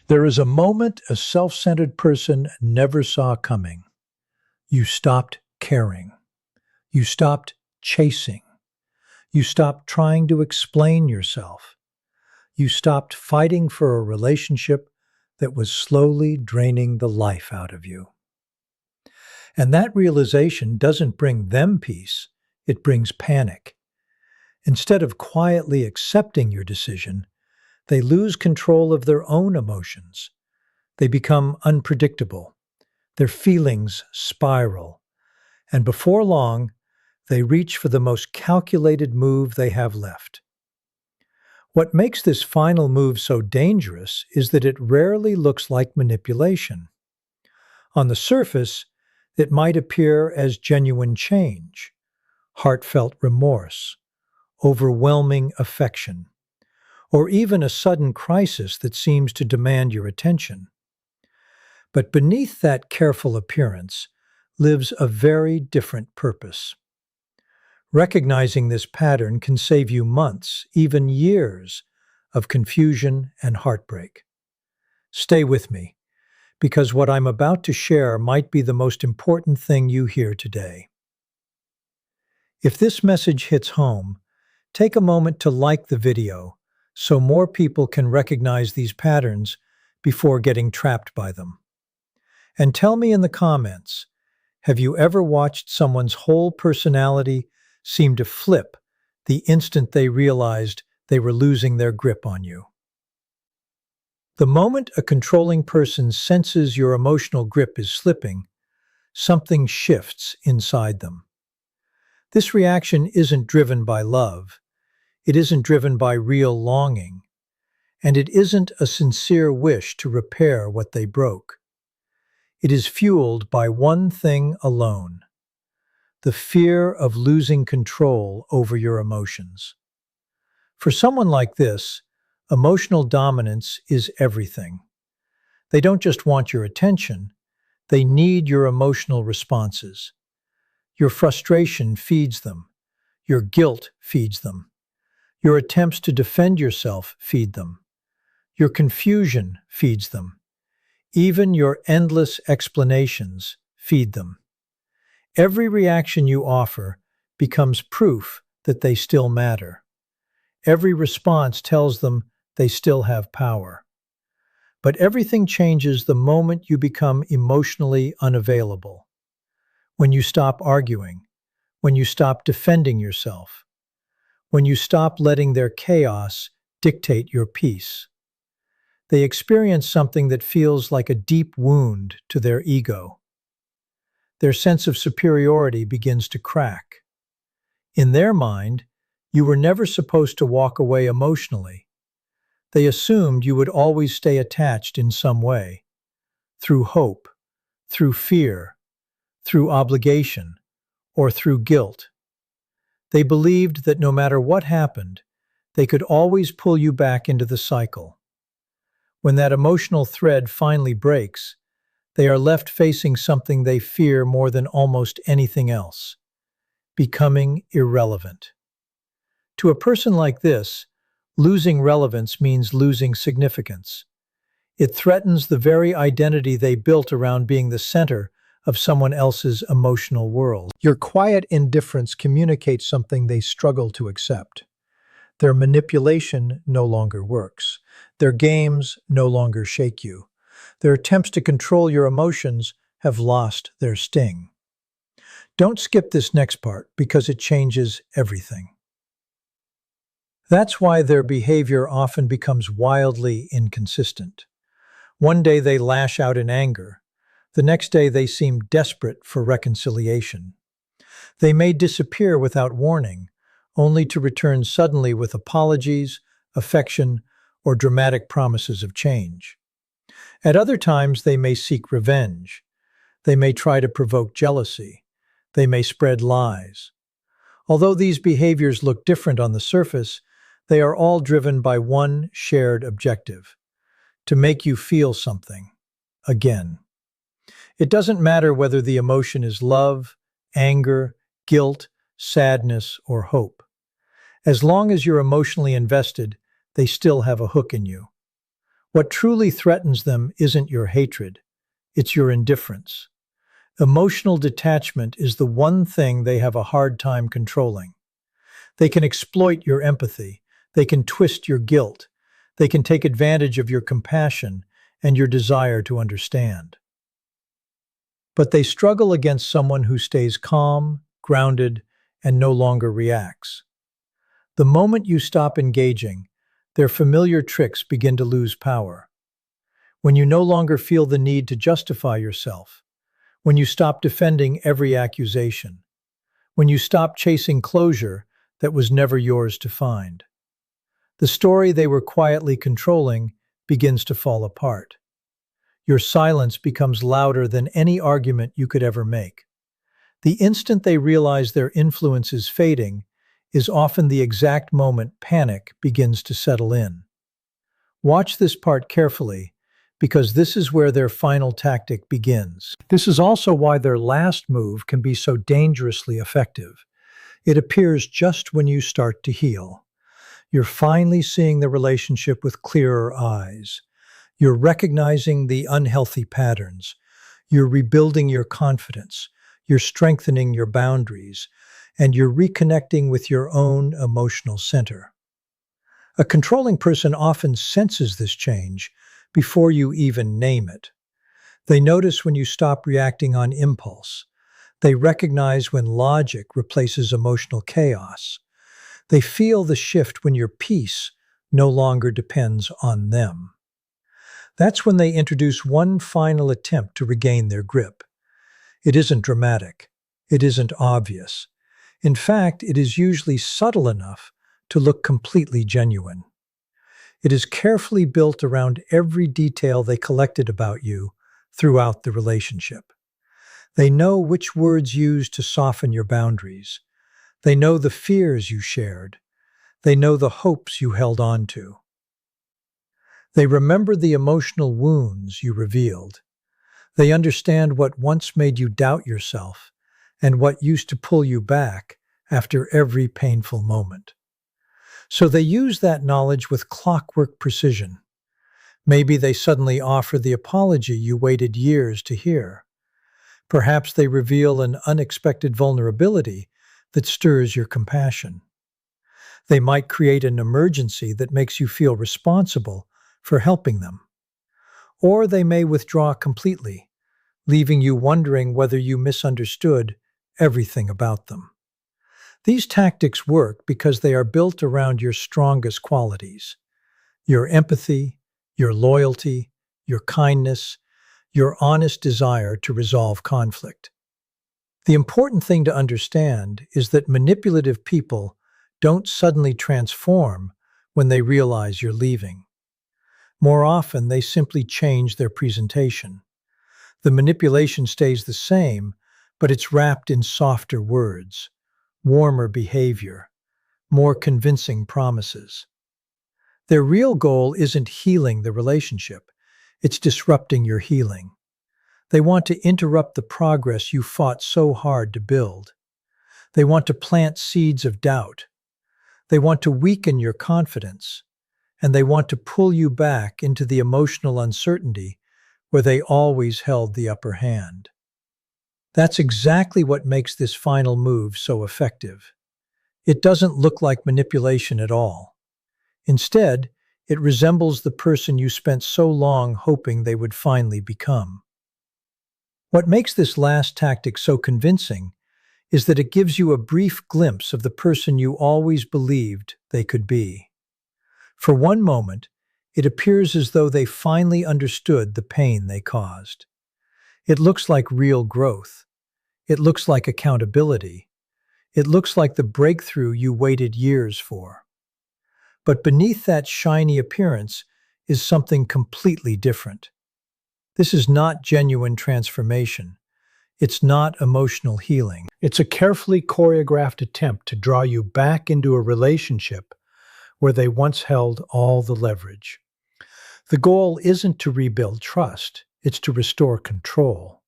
There is a moment a self-centered person never saw coming. You stopped caring. You stopped chasing. You stopped trying to explain yourself. You stopped fighting for a relationship that was slowly draining the life out of you. And that realization doesn't bring them peace, it brings panic. Instead of quietly accepting your decision, they lose control of their own emotions. They become unpredictable. Their feelings spiral. And before long, they reach for the most calculated move they have left. What makes this final move so dangerous is that it rarely looks like manipulation. On the surface, it might appear as genuine change, heartfelt remorse, overwhelming affection, or even a sudden crisis that seems to demand your attention. But beneath that careful appearance lives a very different purpose. Recognizing this pattern can save you months, even years, of confusion and heartbreak. Stay with me, because what I'm about to share might be the most important thing you hear today. If this message hits home, take a moment to like the video so more people can recognize these patterns before getting trapped by them. And tell me in the comments, have you ever watched someone's whole personality seem to flip the instant they realized they were losing their grip on you? The moment a controlling person senses your emotional grip is slipping, something shifts inside them. This reaction isn't driven by love, it isn't driven by real longing, and it isn't a sincere wish to repair what they broke. It is fueled by one thing alone: the fear of losing control over your emotions. For someone like this, emotional dominance is everything. They don't just want your attention, they need your emotional responses. Your frustration feeds them. Your guilt feeds them. Your attempts to defend yourself feed them. Your confusion feeds them. Even your endless explanations feed them. Every reaction you offer becomes proof that they still matter. Every response tells them they still have power. But everything changes the moment you become emotionally unavailable. When you stop arguing, when you stop defending yourself, when you stop letting their chaos dictate your peace. They experience something that feels like a deep wound to their ego. Their sense of superiority begins to crack. In their mind, you were never supposed to walk away emotionally. They assumed you would always stay attached in some way, through hope, through fear, through obligation, or through guilt. They believed that no matter what happened, they could always pull you back into the cycle. When that emotional thread finally breaks, they are left facing something they fear more than almost anything else: becoming irrelevant. To a person like this, losing relevance means losing significance. It threatens the very identity they built around being the center of someone else's emotional world. Your quiet indifference communicates something they struggle to accept. Their manipulation no longer works. Their games no longer shake you. Their attempts to control your emotions have lost their sting. Don't skip this next part because it changes everything. That's why their behavior often becomes wildly inconsistent. One day they lash out in anger. The next day they seem desperate for reconciliation. They may disappear without warning, only to return suddenly with apologies, affection, or dramatic promises of change. At other times, they may seek revenge. They may try to provoke jealousy. They may spread lies. Although these behaviors look different on the surface, they are all driven by one shared objective: to make you feel something, again. It doesn't matter whether the emotion is love, anger, guilt, sadness, or hope. As long as you're emotionally invested, they still have a hook in you. What truly threatens them isn't your hatred, it's your indifference. Emotional detachment is the one thing they have a hard time controlling. They can exploit your empathy, they can twist your guilt, they can take advantage of your compassion and your desire to understand. But they struggle against someone who stays calm, grounded, and no longer reacts. The moment you stop engaging, their familiar tricks begin to lose power. When you no longer feel the need to justify yourself, when you stop defending every accusation, when you stop chasing closure that was never yours to find. The story they were quietly controlling begins to fall apart. Your silence becomes louder than any argument you could ever make. The instant they realize their influence is fading is often the exact moment panic begins to settle in. Watch this part carefully, because this is where their final tactic begins. This is also why their last move can be so dangerously effective. It appears just when you start to heal. You're finally seeing the relationship with clearer eyes. You're recognizing the unhealthy patterns. You're rebuilding your confidence. You're strengthening your boundaries. And you're reconnecting with your own emotional center. A controlling person often senses this change before you even name it. They notice when you stop reacting on impulse. They recognize when logic replaces emotional chaos. They feel the shift when your peace no longer depends on them. That's when they introduce one final attempt to regain their grip. It isn't dramatic. It isn't obvious. In fact, it is usually subtle enough to look completely genuine. It is carefully built around every detail they collected about you throughout the relationship. They know which words used to soften your boundaries. They know the fears you shared. They know the hopes you held on to. They remember the emotional wounds you revealed. They understand what once made you doubt yourself and what used to pull you back after every painful moment. So they use that knowledge with clockwork precision. Maybe they suddenly offer the apology you waited years to hear. Perhaps they reveal an unexpected vulnerability that stirs your compassion. They might create an emergency that makes you feel responsible for helping them. Or they may withdraw completely, leaving you wondering whether you misunderstood everything about them. These tactics work because they are built around your strongest qualities: your empathy, your loyalty, your kindness, your honest desire to resolve conflict. The important thing to understand is that manipulative people don't suddenly transform when they realize you're leaving. More often, they simply change their presentation. The manipulation stays the same, but it's wrapped in softer words, warmer behavior, more convincing promises. Their real goal isn't healing the relationship, it's disrupting your healing. They want to interrupt the progress you fought so hard to build. They want to plant seeds of doubt. They want to weaken your confidence. And they want to pull you back into the emotional uncertainty where they always held the upper hand. That's exactly what makes this final move so effective. It doesn't look like manipulation at all. Instead, it resembles the person you spent so long hoping they would finally become. What makes this last tactic so convincing is that it gives you a brief glimpse of the person you always believed they could be. For one moment, it appears as though they finally understood the pain they caused. It looks like real growth. It looks like accountability. It looks like the breakthrough you waited years for. But beneath that shiny appearance is something completely different. This is not genuine transformation. It's not emotional healing. It's a carefully choreographed attempt to draw you back into a relationship where they once held all the leverage. The goal isn't to rebuild trust, it's to restore control.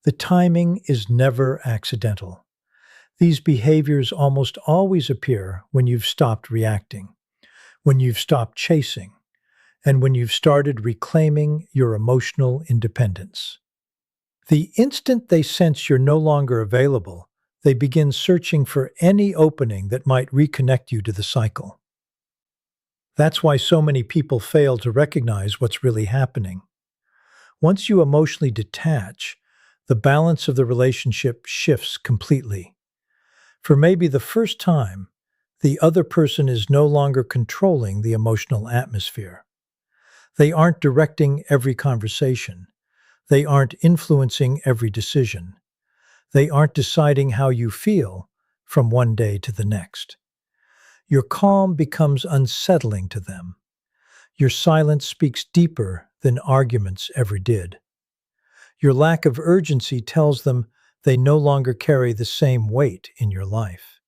The timing is never accidental. These behaviors almost always appear when you've stopped reacting, when you've stopped chasing, and when you've started reclaiming your emotional independence. The instant they sense you're no longer available, they begin searching for any opening that might reconnect you to the cycle. That's why so many people fail to recognize what's really happening. Once you emotionally detach, the balance of the relationship shifts completely. For maybe the first time, the other person is no longer controlling the emotional atmosphere. They aren't directing every conversation. They aren't influencing every decision. They aren't deciding how you feel from one day to the next. Your calm becomes unsettling to them. Your silence speaks deeper than arguments ever did. Your lack of urgency tells them they no longer carry the same weight in your life.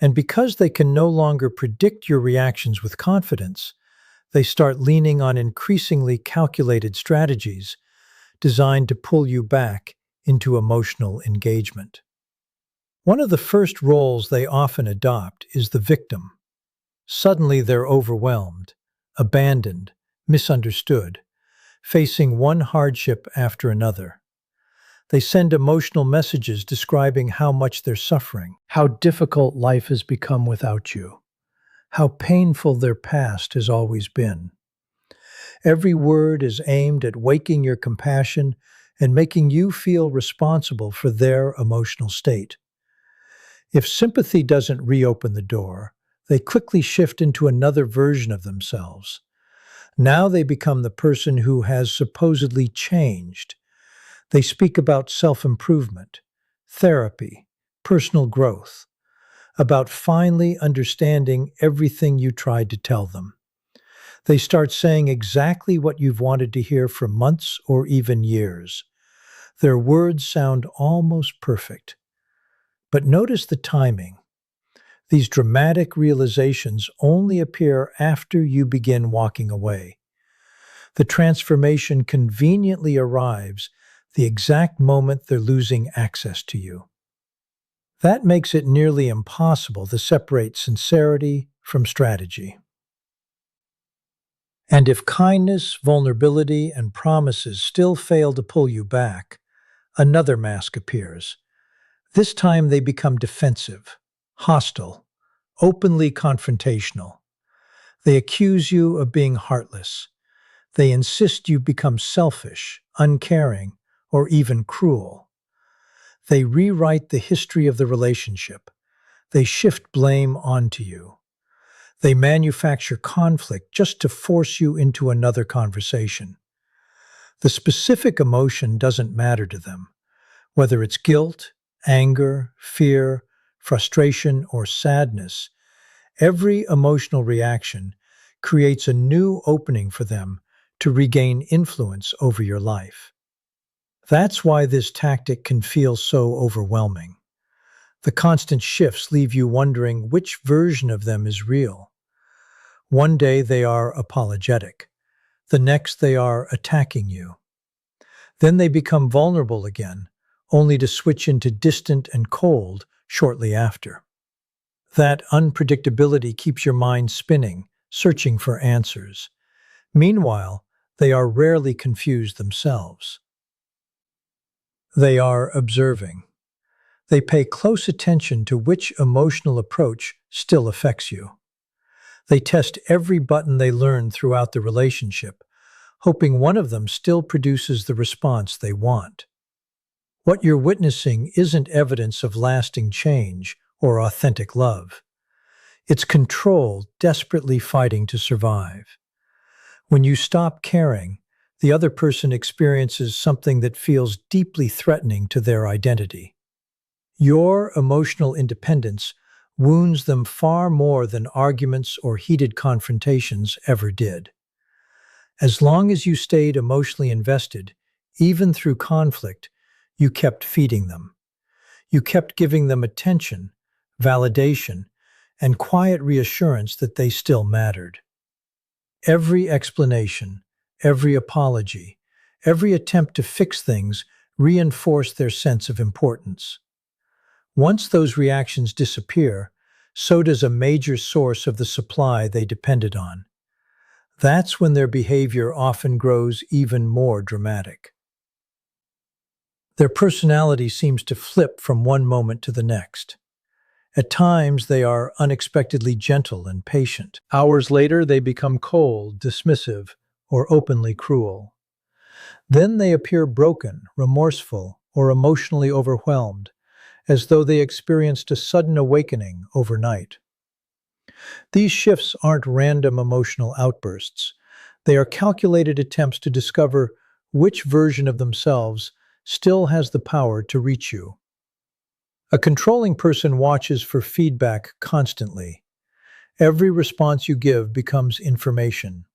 And because they can no longer predict your reactions with confidence, they start leaning on increasingly calculated strategies designed to pull you back into emotional engagement. One of the first roles they often adopt is the victim. Suddenly they're overwhelmed, abandoned, misunderstood, facing one hardship after another. They send emotional messages describing how much they're suffering, how difficult life has become without you, how painful their past has always been. Every word is aimed at waking your compassion and making you feel responsible for their emotional state. If sympathy doesn't reopen the door, they quickly shift into another version of themselves. Now they become the person who has supposedly changed. They speak about self-improvement, therapy, personal growth, about finally understanding everything you tried to tell them. They start saying exactly what you've wanted to hear for months or even years. Their words sound almost perfect. But notice the timing. These dramatic realizations only appear after you begin walking away. The transformation conveniently arrives the exact moment they're losing access to you. That makes it nearly impossible to separate sincerity from strategy. And if kindness, vulnerability, and promises still fail to pull you back, another mask appears. This time they become defensive, hostile, openly confrontational. They accuse you of being heartless. They insist you become selfish, uncaring, or even cruel. They rewrite the history of the relationship. They shift blame onto you. They manufacture conflict just to force you into another conversation. The specific emotion doesn't matter to them, whether it's guilt, anger, fear, frustration, or sadness. Every emotional reaction creates a new opening for them to regain influence over your life. That's why this tactic can feel so overwhelming. The constant shifts leave you wondering which version of them is real. One day they are apologetic. The next they are attacking you. Then they become vulnerable again, only to switch into distant and cold shortly after. That unpredictability keeps your mind spinning, searching for answers. Meanwhile, they are rarely confused themselves. They are observing. They pay close attention to which emotional approach still affects you. They test every button they learn throughout the relationship, hoping one of them still produces the response they want. What you're witnessing isn't evidence of lasting change or authentic love. It's control desperately fighting to survive. When you stop caring, the other person experiences something that feels deeply threatening to their identity. Your emotional independence wounds them far more than arguments or heated confrontations ever did. As long as you stayed emotionally invested, even through conflict, you kept feeding them. You kept giving them attention, validation, and quiet reassurance that they still mattered. Every explanation, every apology, every attempt to fix things reinforced their sense of importance. Once those reactions disappear, so does a major source of the supply they depended on. That's when their behavior often grows even more dramatic. Their personality seems to flip from one moment to the next. At times, they are unexpectedly gentle and patient. Hours later, they become cold, dismissive, or openly cruel. Then they appear broken, remorseful, or emotionally overwhelmed, as though they experienced a sudden awakening overnight. These shifts aren't random emotional outbursts. They are calculated attempts to discover which version of themselves still has the power to reach you. A controlling person watches for feedback constantly. Every response you give becomes information.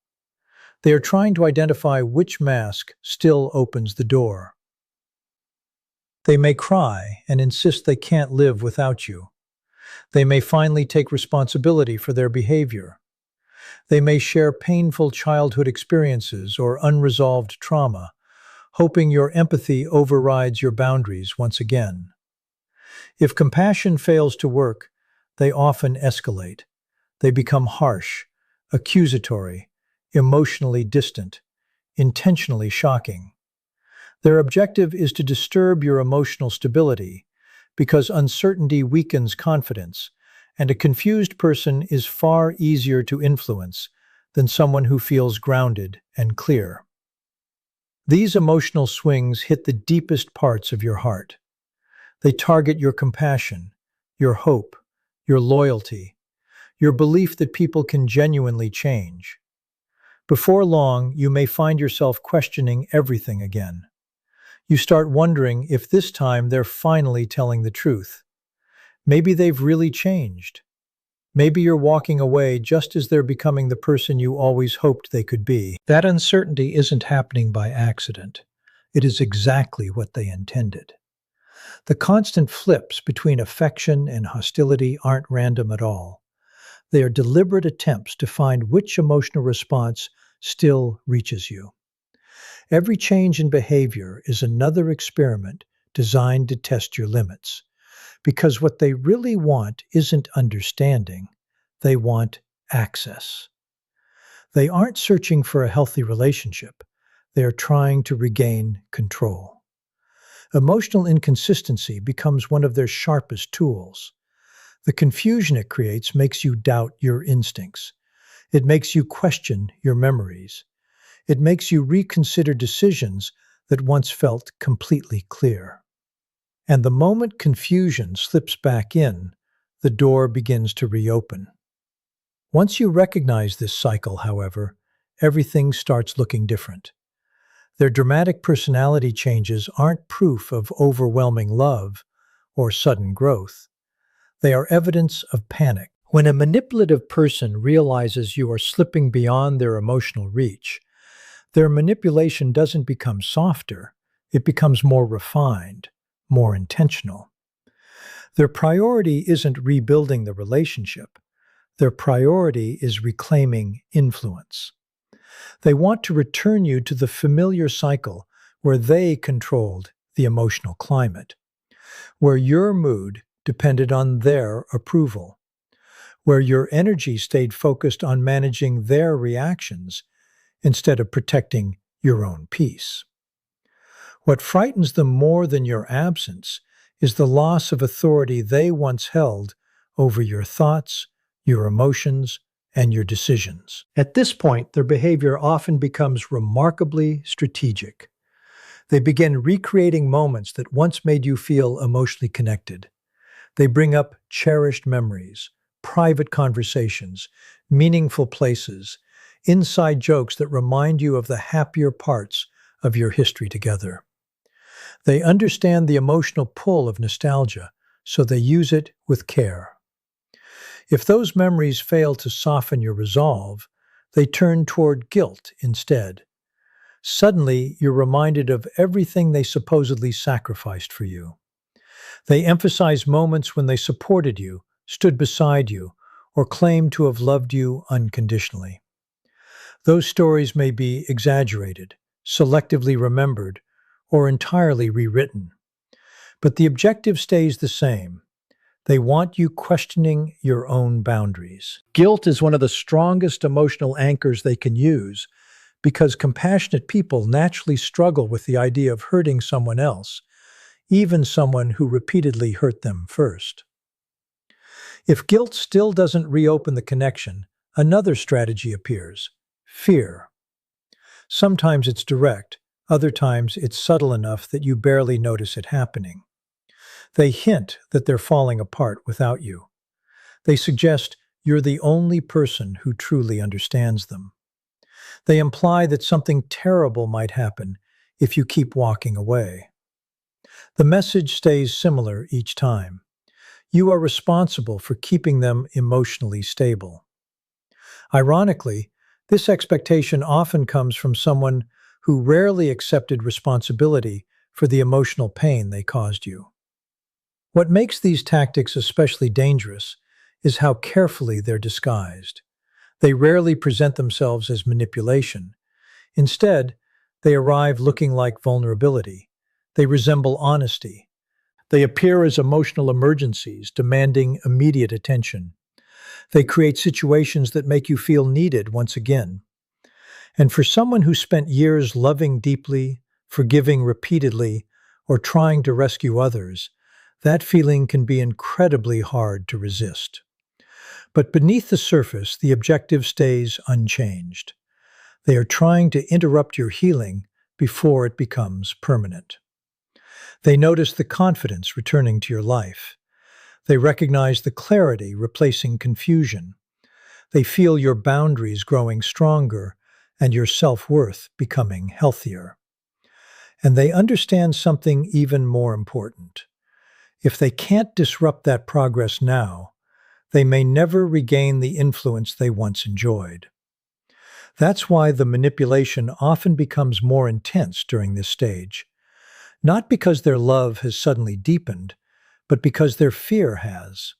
They are trying to identify which mask still opens the door. They may cry and insist they can't live without you. They may finally take responsibility for their behavior. They may share painful childhood experiences or unresolved trauma, hoping your empathy overrides your boundaries once again. If compassion fails to work, they often escalate. They become harsh, accusatory, emotionally distant, intentionally shocking. Their objective is to disturb your emotional stability because uncertainty weakens confidence, and a confused person is far easier to influence than someone who feels grounded and clear. These emotional swings hit the deepest parts of your heart. They target your compassion, your hope, your loyalty, your belief that people can genuinely change. Before long, you may find yourself questioning everything again. You start wondering if this time they're finally telling the truth. Maybe they've really changed. Maybe you're walking away just as they're becoming the person you always hoped they could be. That uncertainty isn't happening by accident. It is exactly what they intended. The constant flips between affection and hostility aren't random at all. They are deliberate attempts to find which emotional response still reaches you. Every change in behavior is another experiment designed to test your limits, because what they really want isn't understanding, they want access. They aren't searching for a healthy relationship, they are trying to regain control. Emotional inconsistency becomes one of their sharpest tools. The confusion it creates makes you doubt your instincts. It makes you question your memories. It makes you reconsider decisions that once felt completely clear. And the moment confusion slips back in, the door begins to reopen. Once you recognize this cycle, however, everything starts looking different. Their dramatic personality changes aren't proof of overwhelming love or sudden growth. They are evidence of panic. When a manipulative person realizes you are slipping beyond their emotional reach, their manipulation doesn't become softer, it becomes more refined, more intentional. Their priority isn't rebuilding the relationship. Their priority is reclaiming influence. They want to return you to the familiar cycle where they controlled the emotional climate, where your mood depended on their approval, where your energy stayed focused on managing their reactions instead of protecting your own peace. What frightens them more than your absence is the loss of authority they once held over your thoughts, your emotions, and your decisions. At this point, their behavior often becomes remarkably strategic. They begin recreating moments that once made you feel emotionally connected. They bring up cherished memories, private conversations, meaningful places, inside jokes that remind you of the happier parts of your history together. They understand the emotional pull of nostalgia, so they use it with care. If those memories fail to soften your resolve, they turn toward guilt instead. Suddenly, you're reminded of everything they supposedly sacrificed for you. They emphasize moments when they supported you, stood beside you, or claimed to have loved you unconditionally. Those stories may be exaggerated, selectively remembered, or entirely rewritten. But the objective stays the same: They want you questioning your own boundaries. Guilt is one of the strongest emotional anchors they can use because compassionate people naturally struggle with the idea of hurting someone else, even someone who repeatedly hurt them first. If guilt still doesn't reopen the connection, another strategy appears: fear. Sometimes it's direct, other times it's subtle enough that you barely notice it happening. They hint that they're falling apart without you. They suggest you're the only person who truly understands them. They imply that something terrible might happen if you keep walking away. The message stays similar each time. You are responsible for keeping them emotionally stable. Ironically, this expectation often comes from someone who rarely accepted responsibility for the emotional pain they caused you. What makes these tactics especially dangerous is how carefully they're disguised. They rarely present themselves as manipulation. Instead, they arrive looking like vulnerability. They resemble honesty. They appear as emotional emergencies demanding immediate attention. They create situations that make you feel needed once again. And for someone who spent years loving deeply, forgiving repeatedly, or trying to rescue others, that feeling can be incredibly hard to resist. But beneath the surface, the objective stays unchanged. They are trying to interrupt your healing before it becomes permanent. They notice the confidence returning to your life. They recognize the clarity replacing confusion. They feel your boundaries growing stronger and your self-worth becoming healthier. And they understand something even more important. If they can't disrupt that progress now, they may never regain the influence they once enjoyed. That's why the manipulation often becomes more intense during this stage, not because their love has suddenly deepened, but because their fear has.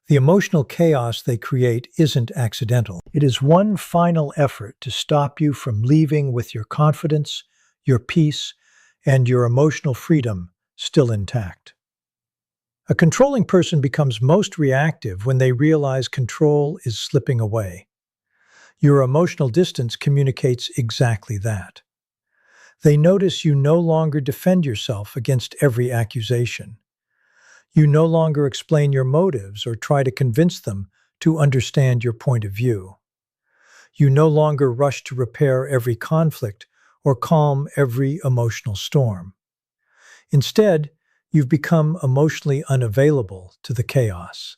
The emotional chaos they create isn't accidental. It is one final effort to stop you from leaving with your confidence, your peace, and your emotional freedom still intact. A controlling person becomes most reactive when they realize control is slipping away. Your emotional distance communicates exactly that. They notice you no longer defend yourself against every accusation. You no longer explain your motives or try to convince them to understand your point of view. You no longer rush to repair every conflict or calm every emotional storm. Instead, you've become emotionally unavailable to the chaos.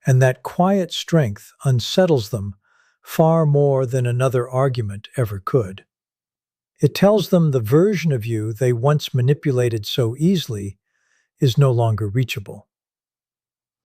And that quiet strength unsettles them far more than another argument ever could. It tells them the version of you they once manipulated so easily is no longer reachable.